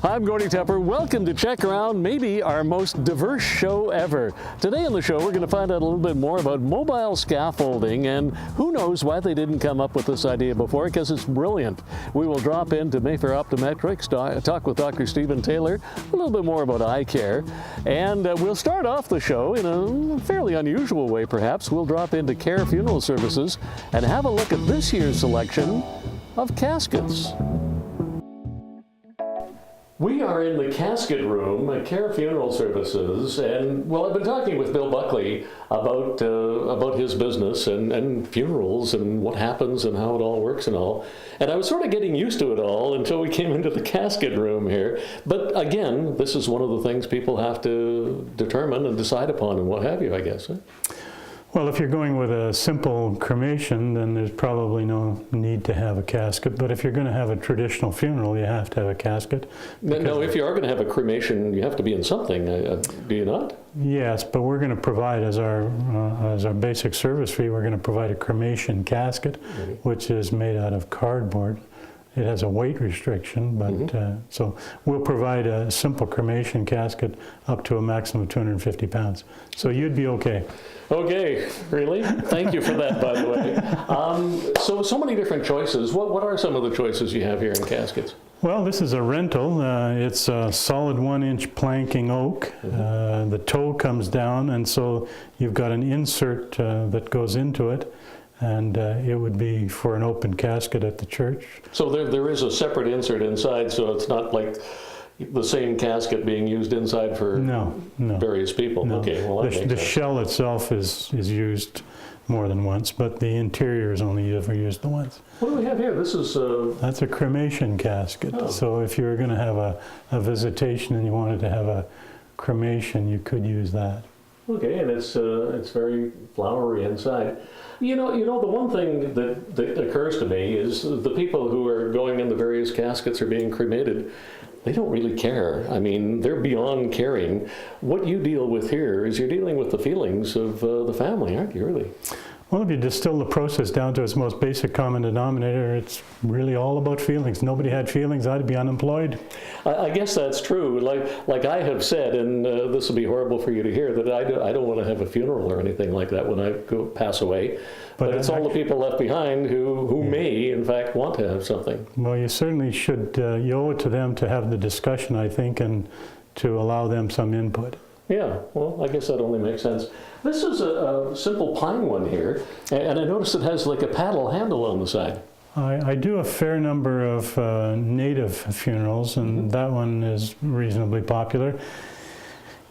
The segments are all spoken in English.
I'm Gordy Tepper. Welcome to Check Around, maybe our most diverse show ever. Today on the show, we're going to find out a little bit more about mobile scaffolding, and who knows why they didn't come up with this idea before, because it's brilliant. We will drop into Mayfair Optometrics, talk with Dr. Stephen Taylor, a little bit more about eye care, and we'll start off the show in a fairly unusual way, perhaps. We'll drop into Care Funeral Services and have a look at this year's selection of caskets. We are in the casket room at Care Funeral Services, and well, I've been talking with Bill Buckley about his business and funerals and what happens and how it all works and all. And I was sort of getting used to it all until we came into the casket room here. But again, this is one of the things people have to determine and decide upon and what have you, I guess. Well, if you're going with a simple cremation, then there's probably no need to have a casket. But if you're going to have a traditional funeral, you have to have a casket. No, if you are going to have a cremation, you have to be in something, do you not? Yes, but we're going to provide as our basic service fee, we're going to provide a cremation casket, which is made out of cardboard. It has a weight restriction, but so we'll provide a simple cremation casket up to a maximum of 250 pounds. So you'd be okay. Okay, really? Thank you for that, by the way. So many different choices. What are some of the choices you have here in caskets? Well, this is a rental. It's a solid 1-inch planking oak. The toe comes down, and so you've got an insert that goes into it. And it would be for an open casket at the church. So there is a separate insert inside, so it's not like the same casket being used inside for various people. No. Okay, well, the shell itself is used more than once, but the interior is only ever used once. What do we have here? This is that's a cremation casket. Oh. So if you were going to have a visitation and you wanted to have a cremation, you could use that. Okay, and it's very flowery inside. You know, the one thing that occurs to me is the people who are going in the various caskets or being cremated, they don't really care. I mean, they're beyond caring. What you deal with here is you're dealing with the feelings of the family, aren't you, really? Well, if you distill the process down to its most basic common denominator, it's really all about feelings. Nobody had feelings, I'd be unemployed. I guess that's true. Like I have said, and this will be horrible for you to hear, that I don't want to have a funeral or anything like that when I pass away. But it's all the people left behind who may, in fact, want to have something. Well, you certainly should, you owe it to them to have the discussion, I think, and to allow them some input. Yeah, well, I guess that only makes sense. This is a simple pine one here, and I noticed it has like a paddle handle on the side. I do a fair number of native funerals, and that one is reasonably popular.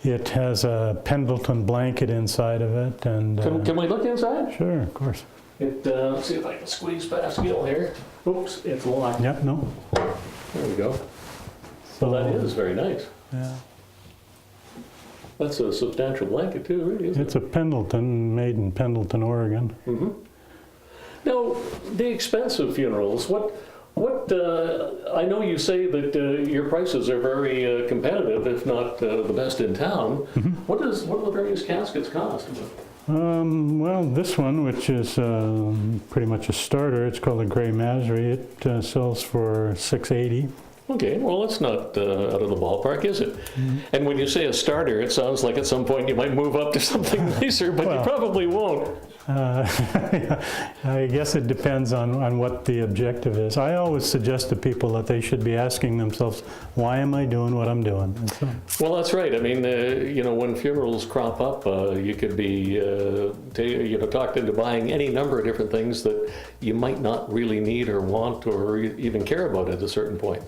It has a Pendleton blanket inside of it. And can we look inside? Sure, of course. Let's see if I can squeeze past Gil here. Oops, it's locked. Yep, no. There we go. So that is very nice. Yeah. That's a substantial blanket too, really, isn't it? It's a Pendleton, made in Pendleton, Oregon. Now, the expense of funerals, I know you say that your prices are very competitive, if not the best in town. What do the various caskets cost? Well, this one, which is pretty much a starter, it's called a Gray Masry. It sells for $680. Okay, well, that's not out of the ballpark, is it? And when you say a starter, it sounds like at some point you might move up to something nicer, but you probably won't. I guess it depends on what the objective is. I always suggest to people that they should be asking themselves, why am I doing what I'm doing? Well, that's right. I mean, when funerals crop up, you could be talked into buying any number of different things that you might not really need or want or even care about at a certain point.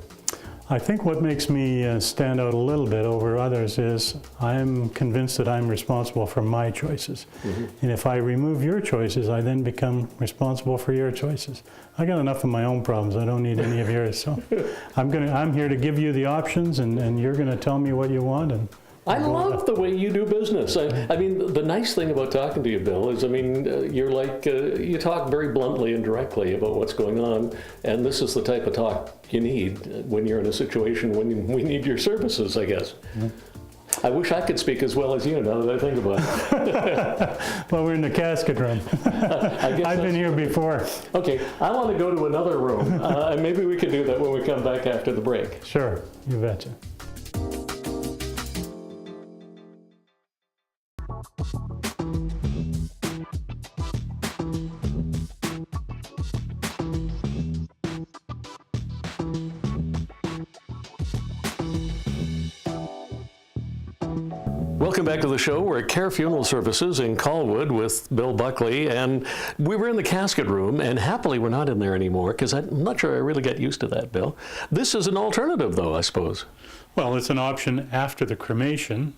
I think what makes me stand out a little bit over others is I'm convinced that I'm responsible for my choices. And if I remove your choices, I then become responsible for your choices. I got enough of my own problems. I don't need any of yours. So I'm here to give you the options, and you're going to tell me what you want. And I love the way you do business. I mean, the nice thing about talking to you, Bill, is, I mean, you're like, you talk very bluntly and directly about what's going on, and this is the type of talk you need when you're in a situation when we need your services, I guess. I wish I could speak as well as you, now that I think about it. Well, we're in the casket room. I've been here before. Okay, I want to go to another room, and maybe we can do that when we come back after the break. Sure, you betcha. Welcome back to the show. We're at Care Funeral Services in Colwood with Bill Buckley, and we were in the casket room, and happily we're not in there anymore because I'm not sure I really got used to that, Bill. This is an alternative, though, I suppose. Well, it's an option after the cremation,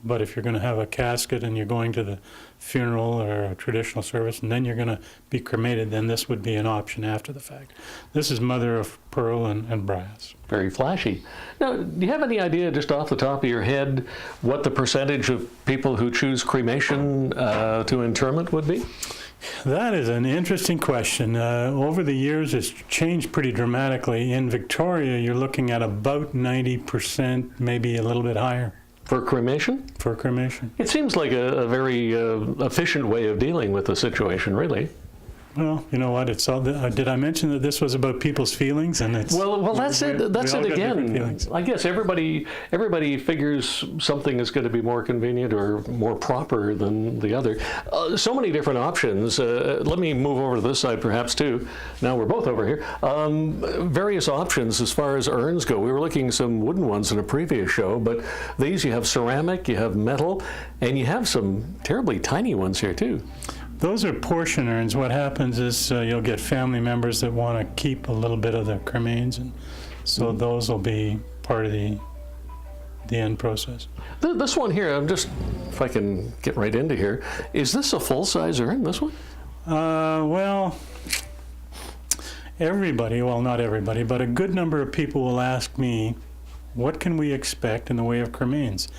but if you're going to have a casket and you're going to the funeral or a traditional service and then you're going to be cremated, then this would be an option after the fact. This is mother of pearl and brass. Very flashy. Now, do you have any idea, just off the top of your head, what the percentage of people who choose cremation to interment would be? That is an interesting question. Over the years, it's changed pretty dramatically. In Victoria, you're looking at about 90%, maybe a little bit higher. For cremation? For cremation. It seems like a very efficient way of dealing with the situation, really. Well, you know what? It's all. Did I mention that this was about people's feelings? And it's well, that's it. That's it again. I guess everybody figures something is going to be more convenient or more proper than the other. So many different options. Let me move over to this side, perhaps too. Now we're both over here. Various options as far as urns go. We were looking at some wooden ones in a previous show, but these you have ceramic, you have metal, and you have some terribly tiny ones here too. Those are portion urns. What happens is you'll get family members that want to keep a little bit of the cremains, and so those will be part of the end process. This one here, I'm just, if I can get right into here, is this a full-size urn, this one? Well, everybody, well, not everybody, but a good number of people will ask me, what can we expect in the way of cremains?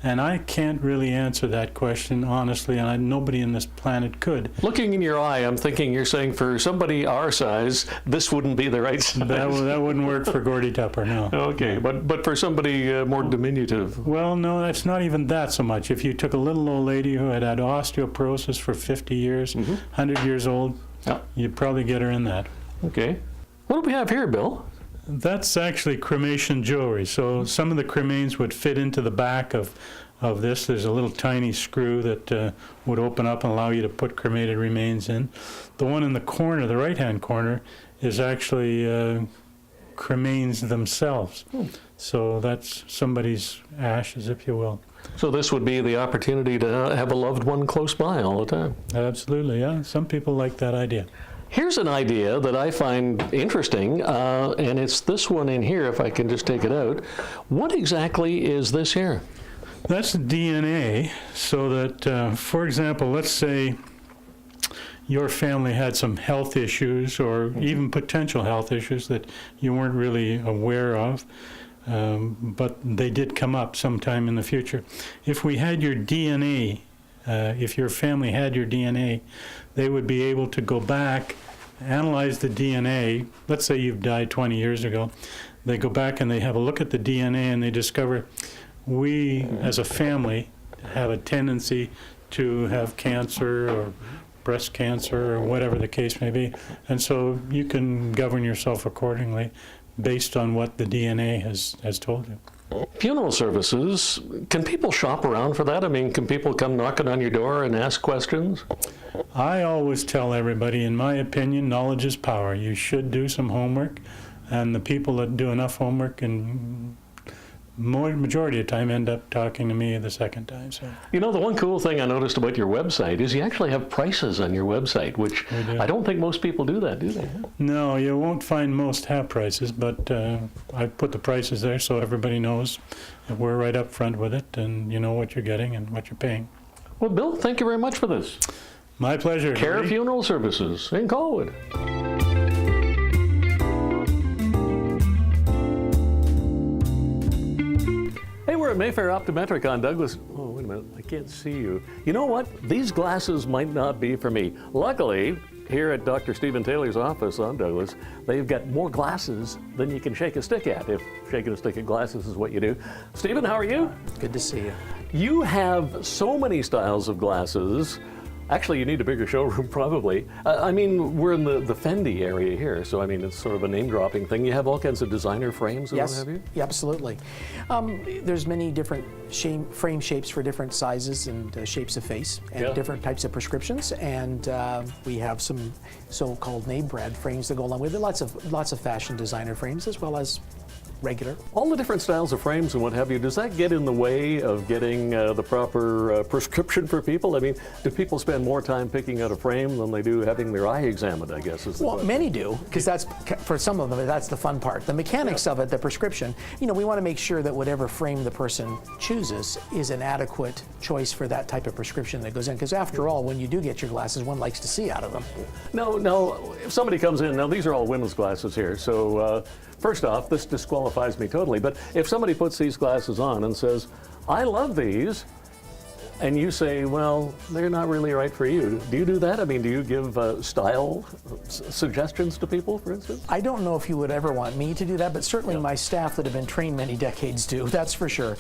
And I can't really answer that question honestly, and nobody in this planet could. Looking in your eye, I'm thinking you're saying for somebody our size, this wouldn't be the right size. That wouldn't work for Gordy Tupper, no. Okay, but for somebody more diminutive. Well, no, that's not even that so much. If you took a little old lady who had osteoporosis for 50 years, 100 years old, you'd probably get her in that. Okay. What do we have here, Bill? That's actually cremation jewelry. So some of the cremains would fit into the back of this. There's a little tiny screw that would open up and allow you to put cremated remains in. The one in the corner, the right-hand corner, is actually cremains themselves. So that's somebody's ashes, if you will. So this would be the opportunity to have a loved one close by all the time. Absolutely, yeah. Some people like that idea. Here's an idea that I find interesting, and it's this one in here, if I can just take it out. What exactly is this here? That's DNA, so that, for example, let's say your family had some health issues or even potential health issues that you weren't really aware of, but they did come up sometime in the future. If we had your DNA, if your family had your DNA, they would be able to go back, analyze the DNA. Let's say you've died 20 years ago. They go back and they have a look at the DNA and they discover we, as a family, have a tendency to have cancer or breast cancer or whatever the case may be. And so you can govern yourself accordingly based on what the DNA has told you. Funeral services, can people shop around for that? I mean, can people come knocking on your door and ask questions? I always tell everybody, in my opinion, knowledge is power. You should do some homework, and the people that do enough homework and majority of the time end up talking to me the second time. So. You know, the one cool thing I noticed about your website is you actually have prices on your website, which I don't think most people do that, do they? No, you won't find most have prices, but I put the prices there so everybody knows that we're right up front with it and you know what you're getting and what you're paying. Well, Bill, thank you very much for this. My pleasure. Care Funeral Services in Colwood. We're at Mayfair Optometric on Douglas. Wait a minute, I can't see you. You know what? These glasses might not be for me. Luckily, here at Dr. Stephen Taylor's office on Douglas, they've got more glasses than you can shake a stick at, if shaking a stick at glasses is what you do. Stephen, how are you? Good to see you. You have so many styles of glasses. Actually, you need a bigger showroom, probably. I mean, we're in the Fendi area here, so I mean, it's sort of a name-dropping thing. You have all kinds of designer frames and what have you? Yeah, absolutely. There's many different frame shapes for different sizes and shapes of face, and different types of prescriptions. And we have some so-called name-brand frames that go along with it. Lots of fashion designer frames, as well as regular. All the different styles of frames and what have you, does that get in the way of getting the proper prescription for people? I mean, do people spend more time picking out a frame than they do having their eye examined, I guess is the question. Many do, because that's, for some of them, that's the fun part. The mechanics of it, the prescription, you know, we want to make sure that whatever frame the person chooses is an adequate choice for that type of prescription that goes in, because after all, when you do get your glasses, one likes to see out of them. No, if somebody comes in, now these are all Windows glasses here, so first off, this disqualifies me totally, but if somebody puts these glasses on and says, I love these, and you say, well, they're not really right for you, do you do that? I mean, do you give style suggestions to people, for instance? I don't know if you would ever want me to do that, but certainly my staff that have been trained many decades do, that's for sure.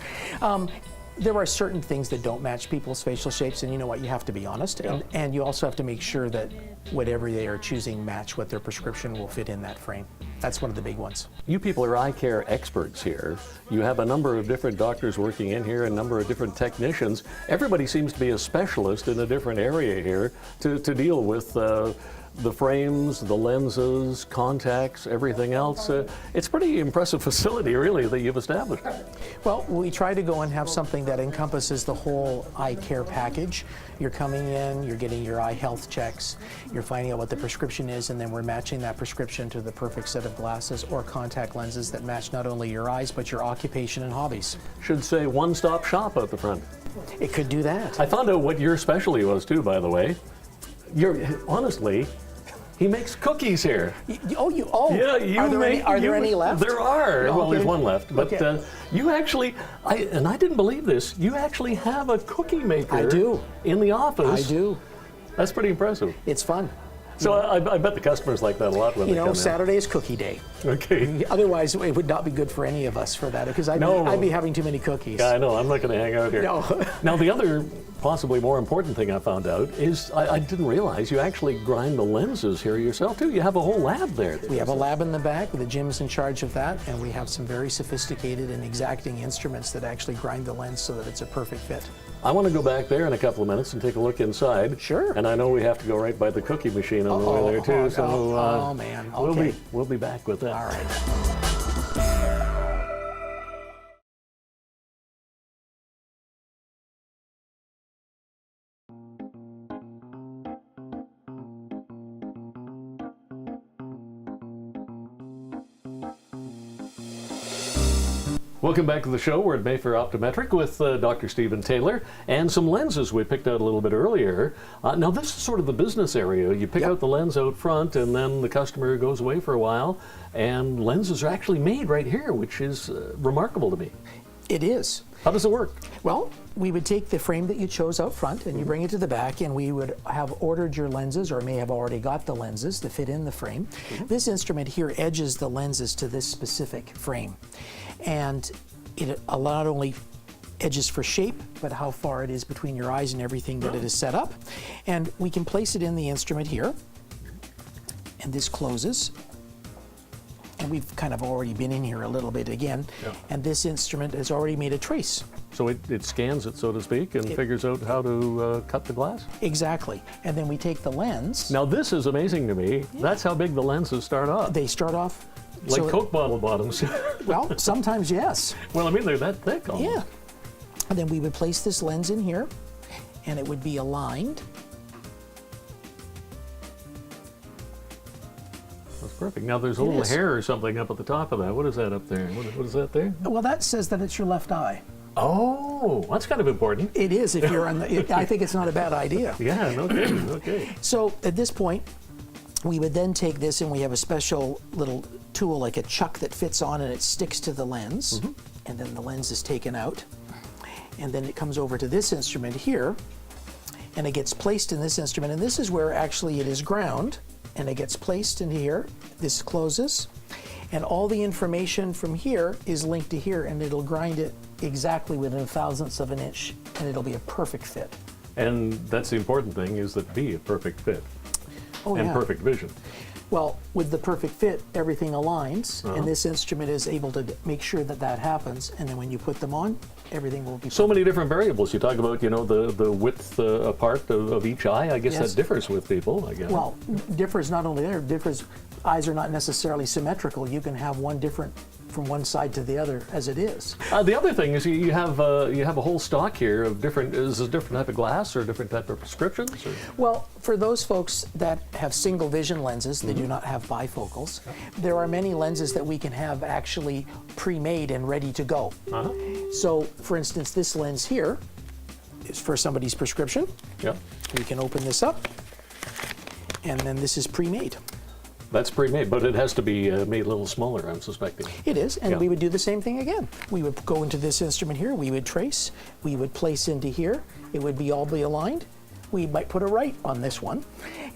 There are certain things that don't match people's facial shapes, and you know what, you have to be honest, and you also have to make sure that whatever they are choosing match what their prescription will fit in that frame. That's one of the big ones. You people are eye care experts here. You have a number of different doctors working in here, a number of different technicians. Everybody seems to be a specialist in a different area here to deal with the frames, the lenses, contacts, everything else. It's a pretty impressive facility, really, that you've established. Well, we try to go and have something that encompasses the whole eye care package. You're coming in, you're getting your eye health checks, you're finding out what the prescription is, and then we're matching that prescription to the perfect set of glasses or contact lenses that match not only your eyes, but your occupation and hobbies. Should say one-stop shop out the front. It could do that. I found out what your specialty was, too, by the way. Honestly, he makes cookies here. Yeah, are there any left? There are. Oh, well, there's okay. one left. But you actually, and I didn't believe this, you actually have a cookie maker. I do. In the office. I do. That's pretty impressive. It's fun. So I bet the customers like that a lot when they come in. Saturday is cookie day. Okay. Otherwise, it would not be good for any of us for that, because I'd be having too many cookies. Yeah, I know. I'm not going to hang out here. No. Now, the other possibly more important thing I found out is I didn't realize you actually grind the lenses here yourself, too. You have a whole lab there. We have a lab in the back. The gym's in charge of that, and we have some very sophisticated and exacting instruments that actually grind the lens so that it's a perfect fit. I want to go back there in a couple of minutes and take a look inside. Sure. And I know we have to go right by the cookie machine on the way there too. Oh man. Okay. We'll be back with that. All right. Welcome back to the show. We're at Mayfair Optometric with Dr. Stephen Taylor and some lenses we picked out a little bit earlier. Now this is sort of the business area. You pick out the lens out front and then the customer goes away for a while and lenses are actually made right here, which is remarkable to me. It is. How does it work? Well, we would take the frame that you chose out front and you bring it to the back, and we would have ordered your lenses, or may have already got the lenses to fit in the frame. This instrument here edges the lenses to this specific frame. And it not only edges for shape, but how far it is between your eyes and everything that it is set up. And we can place it in the instrument here, and this closes. And we've kind of already been in here a little bit again, and this instrument has already made a trace. So it scans it, so to speak, and figures out how to cut the glass? Exactly. And then we take the lens. Now this is amazing to me. That's how big the lenses start off. They start off like Coke bottle bottoms. Well, sometimes yes. Well, I mean, they're that thick almost. Yeah. And then we would place this lens in here, and it would be aligned. That's perfect. Now there's a little hair or something up at the top of that. What is that up there? What is that there? Well, that says that it's your left eye. Oh, that's kind of important. It is if you're on the, I think it's not a bad idea. Yeah, no kidding, okay. So at this point, we would then take this, and we have a special little tool like a chuck that fits on and it sticks to the lens, and then the lens is taken out, and then it comes over to this instrument here, and it gets placed in this instrument, and this is where actually it is ground, and it gets placed into here. This closes, and all the information from here is linked to here, and it'll grind it exactly within a thousandths of an inch, and it'll be a perfect fit. And that's the important thing, is that be a perfect fit and perfect vision. Well, with the perfect fit, everything aligns, and this instrument is able to make sure that that happens, and then when you put them on, everything will be So many different variables. You talk about, you know, the width apart of each eye. I guess Yes. that differs with people, I guess. Well, differs not only there, differs, eyes are not necessarily symmetrical. You can have one different from one side to the other as it is. The other thing is you have a whole stock here of different, is this a different type of glass or a different type of prescriptions? Or? Well, for those folks that have single vision lenses, they do not have bifocals, there are many lenses that we can have actually pre-made and ready to go. So, for instance, this lens here is for somebody's prescription. Yeah. We can open this up, and then this is pre-made. That's pre-made, but it has to be made a little smaller, I'm suspecting. It is, and Yeah. we would do the same thing again. We would go into this instrument here, we would trace, we would place into here, it would be all be aligned. We might put a right on this one,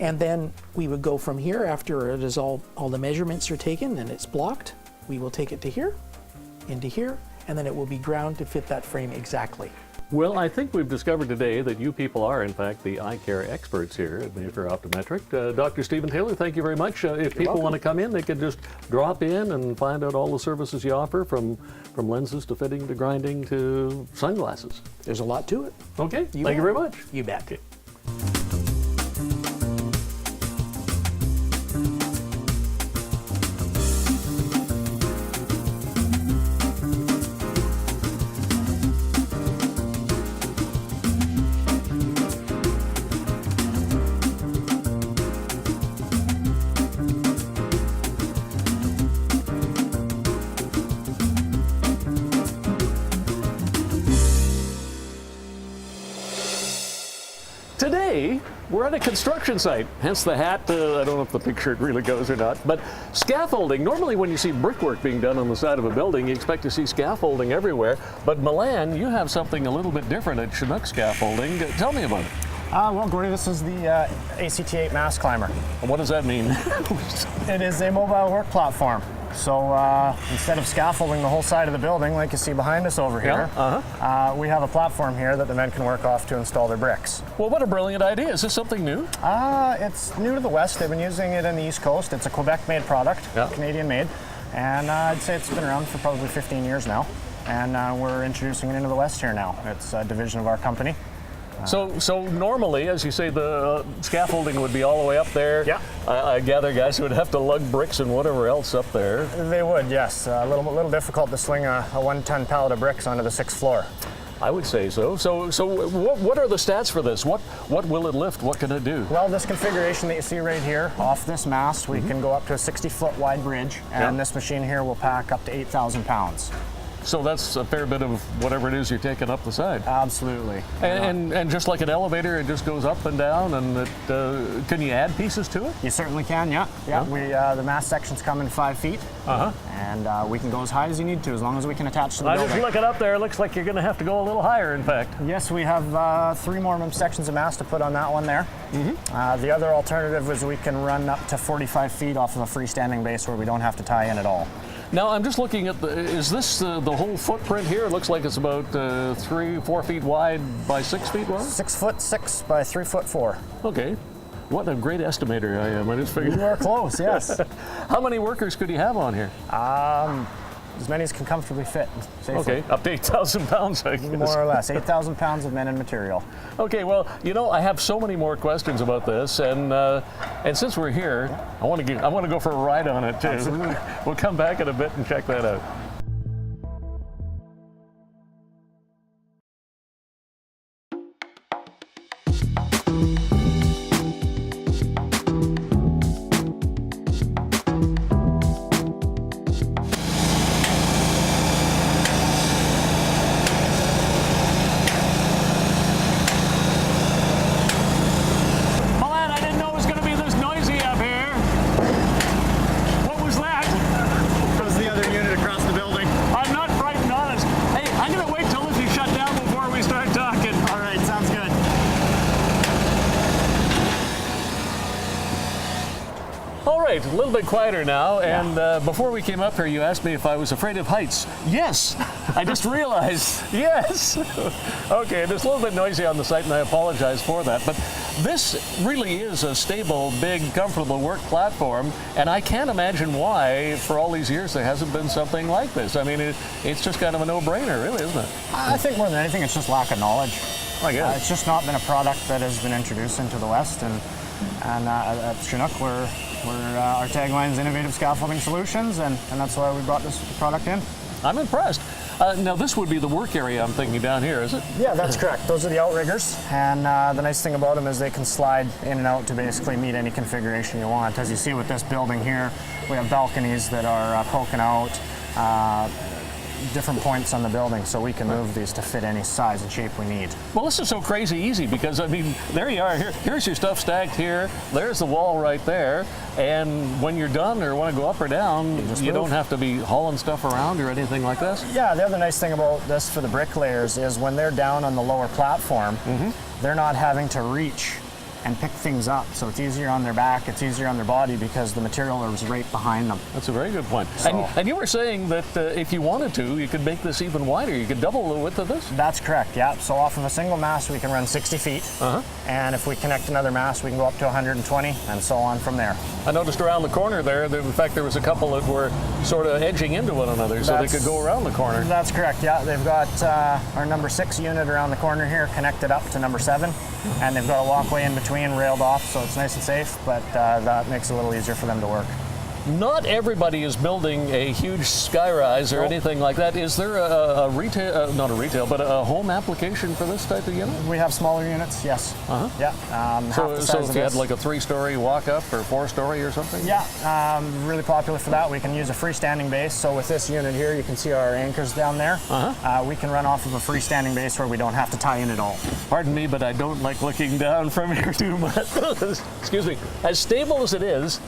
and then we would go from here after it is all the measurements are taken and it's blocked. We will take it to here, into here, and then it will be ground to fit that frame exactly. Well, I think we've discovered today that you people are, in fact, the eye care experts here at Mayfair Optometric. Dr. Stephen Taylor, thank you very much. If people welcome. want to come in, they can just drop in and find out all the services you offer, from lenses to fitting to grinding to sunglasses. There's a lot to it. Okay, thank bet. you very much. You bet. Okay. Today, we're at a construction site, hence the hat. I don't know if the picture really goes or not, but scaffolding. Normally when you see brickwork being done on the side of a building, you expect to see scaffolding everywhere. But Milan, you have something a little bit different at CHINOOK Scaffolding. Tell me about it. Well, Gordy, this is the ACT8 Mass Climber. And what does that mean? It is a mobile work platform. So instead of scaffolding the whole side of the building like you see behind us over here, we have a platform here that the men can work off to install their bricks. Well, what a brilliant idea. Is this something new? It's new to the West. They've been using it in the East Coast. It's a Quebec-made product, Canadian-made, and I'd say it's been around for probably 15 years now. And we're introducing it into the West here now. It's a division of our company. So normally, as you say, the scaffolding would be all the way up there. Yeah. I gather guys would have to lug bricks and whatever else up there. They would, yes. A little difficult to sling a 1-ton pallet of bricks onto the 6th floor. I would say so. So what are the stats for this? What will it lift? What can it do? Well, this configuration that you see right here, off this mast, we can go up to a 60-foot wide bridge, and this machine here will pack up to 8,000 pounds. So that's a fair bit of whatever it is you're taking up the side. Absolutely. And just like an elevator, it just goes up and down, and it, can you add pieces to it? You certainly can, yeah. We, the mast sections come in 5 feet, and we can go as high as you need to, as long as we can attach to the building. Just looking up there, it looks like you're going to have to go a little higher, in fact. Yes, we have 3 more sections of mast to put on that one there. The other alternative is we can run up to 45 feet off of a freestanding base where we don't have to tie in at all. Now I'm just looking at is this the whole footprint here? It looks like it's about 3-4 feet wide by 6 feet wide? 6'6" by 3'4". Okay. What a great estimator I am. I just figured. You are close, yes. How many workers could you have on here? As many as can comfortably fit safely. Okay, up to 8,000 pounds, I guess. More or less, 8,000 pounds of men and material. Okay, well, you know, I have so many more questions about this, and since we're here, I want to go for a ride on it too. Absolutely. We'll come back in a bit and check that out. Milan, I didn't know it was going to be this noisy up here. What was that? That was the other unit across the building. right, a little bit quieter now. And before we came up here, you asked me if I was afraid of heights. Yes, I just realized. Yes. Okay, it's a little bit noisy on the site, and I apologize for that. But this really is a stable, big, comfortable work platform, and I can't imagine why, for all these years, there hasn't been something like this. I mean, it's just kind of a no-brainer, really, isn't it? I think more than anything, it's just lack of knowledge. I guess. It's just not been a product that has been introduced into the West, and at CHINOOK, our tagline is innovative scaffolding solutions, and that's why we brought this product in. I'm impressed. Now, this would be the work area I'm thinking down here, is it? Yeah, that's correct. Those are the outriggers, and the nice thing about them is they can slide in and out to basically meet any configuration you want. As you see with this building here, we have balconies that are poking out different points on the building, so we can move these to fit any size and shape we need. Well, this is so crazy easy because, I mean, there you are. Here's your stuff stacked here. There's the wall right there. And when you're done or want to go up or down, you don't have to be hauling stuff around or anything like this. Yeah, the other nice thing about this for the bricklayers is when they're down on the lower platform, they're not having to reach and pick things up. So it's easier on their back, it's easier on their body because the material is right behind them. That's a very good point. So, and you were saying that if you wanted to, you could make this even wider. You could double the width of this? That's correct, yeah. So off of a single mast, we can run 60 feet. And if we connect another mast, we can go up to 120 and so on from there. I noticed around the corner there, in fact, there was a couple that were sort of edging into one another so they could go around the corner. That's correct, yeah. They've got our number 6 unit around the corner here connected up to number 7. And they've got a walkway in between, railed off, so it's nice and safe, but that makes it a little easier for them to work. Not everybody is building a huge skyrise or anything like that. Is there a retail, not a retail, but a home application for this type of unit? We have smaller units, yes. Yeah. So if you had like a 3-story walk-up or 4-story or something? Yeah, really popular for that. We can use a freestanding base. So with this unit here, you can see our anchors down there. We can run off of a freestanding base where we don't have to tie in at all. Pardon me, but I don't like looking down from here too much. Excuse me. As stable as it is,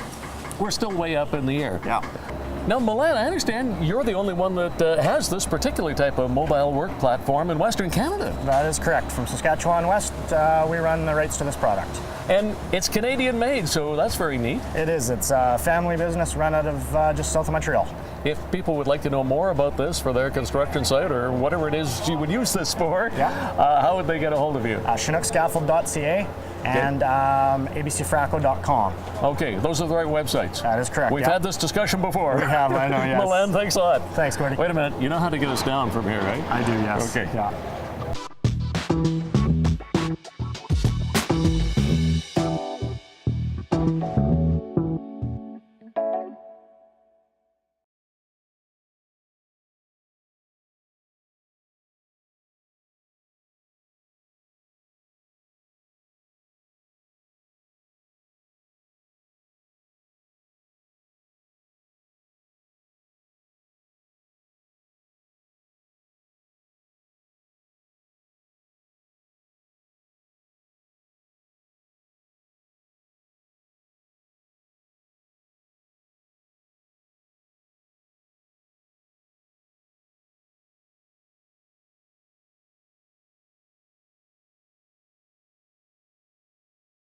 we're still way up in the air. Yeah. Now, Milan, I understand you're the only one that has this particular type of mobile work platform in Western Canada. That is correct. From Saskatchewan West, we run the rights to this product. And it's Canadian made, so that's very neat. It is. It's a family business run out of just south of Montreal. If people would like to know more about this for their construction site or whatever it is you would use this for, how would they get a hold of you? ChinooksScaffold.ca and abcfraco.com. Okay, those are the right websites. That is correct. We've had this discussion before. We have, I know, yes. Milan, thanks a lot. Thanks, Gordy. Wait a minute, you know how to get us down from here, right? I do, yes. Okay. Yeah.